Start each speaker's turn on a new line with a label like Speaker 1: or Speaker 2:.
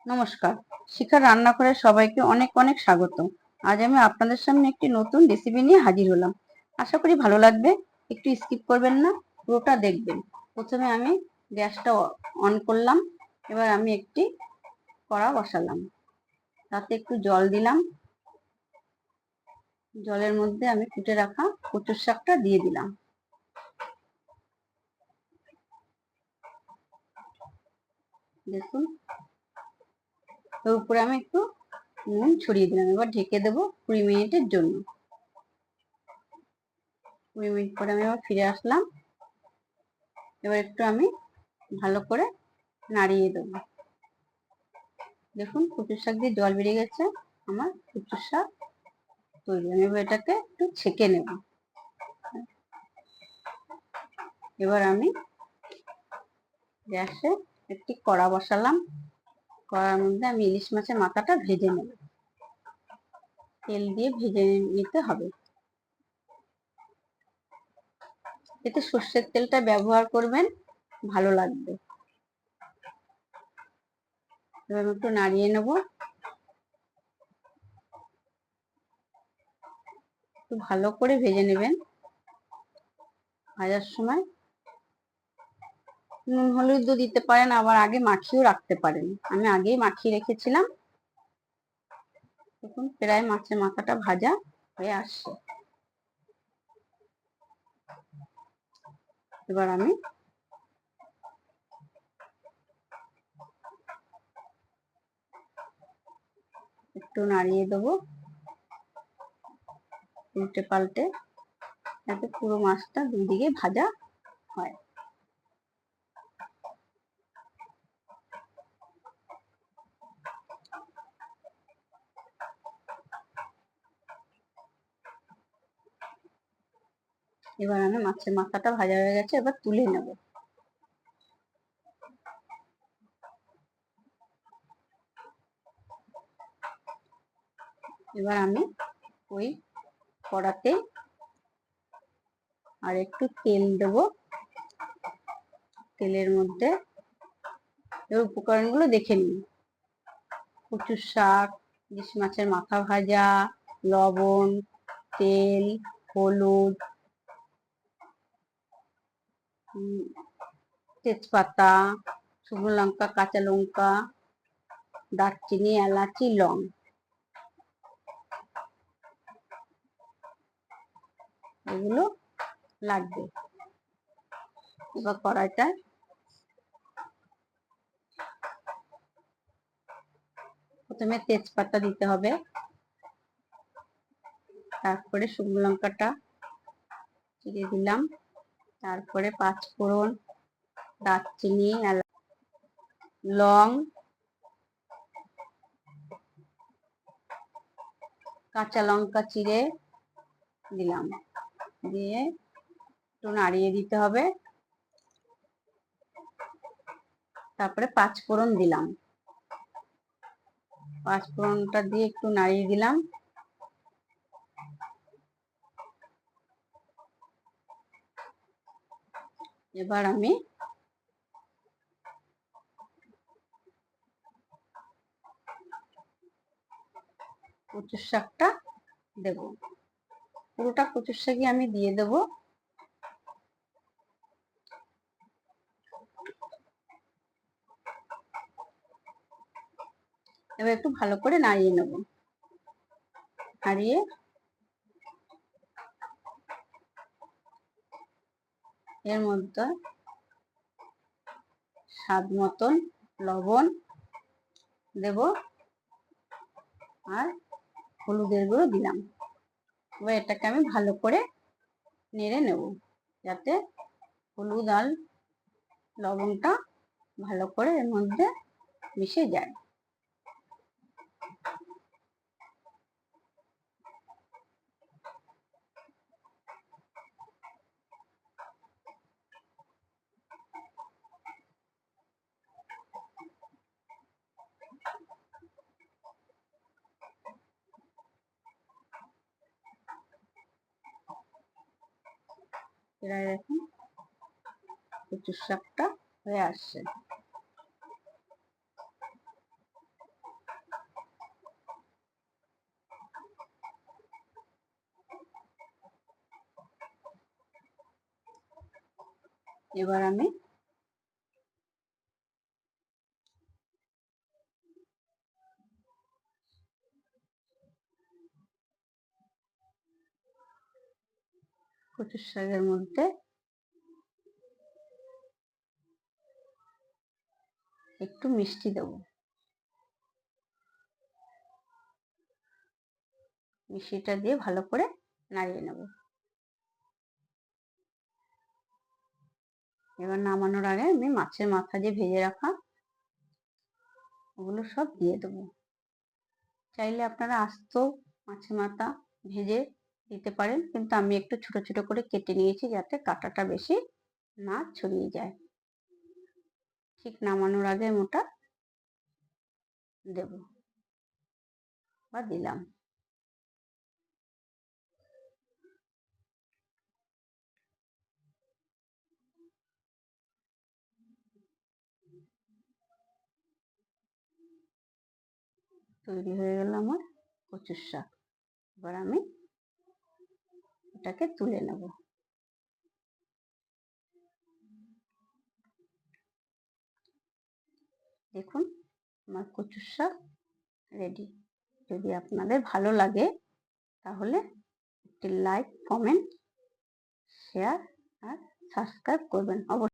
Speaker 1: নমস্কার, শিখার রান্নাঘরে সবাইকে অনেক অনেক স্বাগত। আজ আমি আপনাদের সামনে একটি নতুন রেসিপি নিয়ে হাজির হলাম। আশা করি ভালো লাগবে। একটু স্কিপ করবেন না, পুরোটা দেখবেন। প্রথমে আমি গ্যাসটা অন করলাম। এবার আমি একটি কড়া বসালাম, তাতে একটু জল দিলাম। জলের মধ্যে আমি কুটে রাখা কচুর শাকটা দিয়ে দিলাম। দেখুন, এর উপরে আমি একটু নুন ছড়িয়ে দিলাম। এবার ঢেকে দেবো 20 মিনিটের জন্য। 20 মিনিট পরে আমি আবার ফিরে আসলাম। এবার একটু আমি ভালো করে নাড়িয়ে দেবো। দেখুন, কচুর শাক দিয়ে জল বেরিয়ে গেছে। আমার কচুর শাক তৈরি। আমি এবার এটাকে একটু ছেঁকে নেব। এবার আমি গ্যাসে একটি কড়া বসালাম। কড়ার মধ্যে আমি ইলিশ মাছের মাথাটা ভেজে নেব। তেল দিয়ে ভেজে নিতে হবে। এতে সর্ষের তেলটা ব্যবহার করবেন, ভালো লাগবে। এবার একটু নাড়িয়ে নেব। একটু ভালো করে ভেজে নেবেন। ভাজার সময় নুন হলুদও দিতে পারেন, আবার আগে মাখিয়েও রাখতে পারেন। আমি আগেই মাখিয়ে রেখেছিলাম। দেখুন, প্রায় মাছের মাথাটা ভাজা হয়ে আসছে। এবার আমি একটু নাড়িয়ে দেবো, উল্টে পাল্টে, যাতে পুরো মাছটা দুই দিকে ভাজা হয়। এবার আমি মাছের মাথাটা ভাজা হয়ে গেছে, এবার তুলে নেব। এবার আমি ওই কড়াতে আর একটু তেল দেব। তেলের মধ্যে এর উপকরণগুলো দেখে নিন। কচুর শাক, ইলিশ মাছের মাথা ভাজা, লবণ, তেল, হলুদ, তেজপাতা, শুকনো লঙ্কা, কাঁচা লঙ্কা, দারচিনি, এলাচি, লং, এগুলো লাগবে। এবার কড়াইটা প্রথমে তেজপাতা দিতে হবে, তারপরে শুকনো লঙ্কাটা চিড়ে দিলাম, তারপরে পাঁচফোড়ন, দারচিনি, লং, কাঁচা লঙ্কা চিড়ে দিলাম, দিয়ে একটু নাড়িয়ে দিতে হবে। তারপরে পাঁচফোড়ন দিলাম। পাঁচফোড়নটা দিয়ে একটু নাড়িয়ে দিলাম। এবার আমি কচুর শাকটা দেব। পুরোটা কচুর শাকই আমি দিয়ে দেব। এবার একটু ভালো করে নাড়িয়ে নেব। নাড়িয়ে এর মধ্যে স্বাদ মতন লবণ দেব আর হলুদের গুঁড়ো দিলাম। এবার এটাকে আমি ভালো করে নেড়ে নেব, যাতে হলুদ আর লবণটা ভালো করে এর মধ্যে মিশে যায়। এবার দেখুন, কচুর শাকটা হয়ে আসছে। এবার আমি কচুর শাকের মধ্যে একটু মিষ্টি দেবো। মিষ্টিটা দিয়ে ভালো করে নাড়িয়ে নেব। এবার নামানোর আগে আমি মাছের মাথা যে ভেজে রাখা ওগুলো সব দিয়ে দেবো। চাইলে আপনারা আস্ত মাছের মাথা ভেজে দিতে পারেন, কিন্তু আমি একটু ছোট ছোট করে কেটে নিয়েছি যাতে কাঁটাটা বেশি না ছড়িয়ে যায়। ঠিক নামানোর আগে ওটা দেব বা দিলাম। তৈরি হয়ে গেল আমার কচুর শাক। এবার আমি এটাকে তুলে নেব। দেখুন আমার কচুর শাক রেডি। যদি আপনাদের ভালো লাগে তাহলে একটি লাইক, কমেন্ট, শেয়ার আর সাবস্ক্রাইব করবেন অবশ্যই।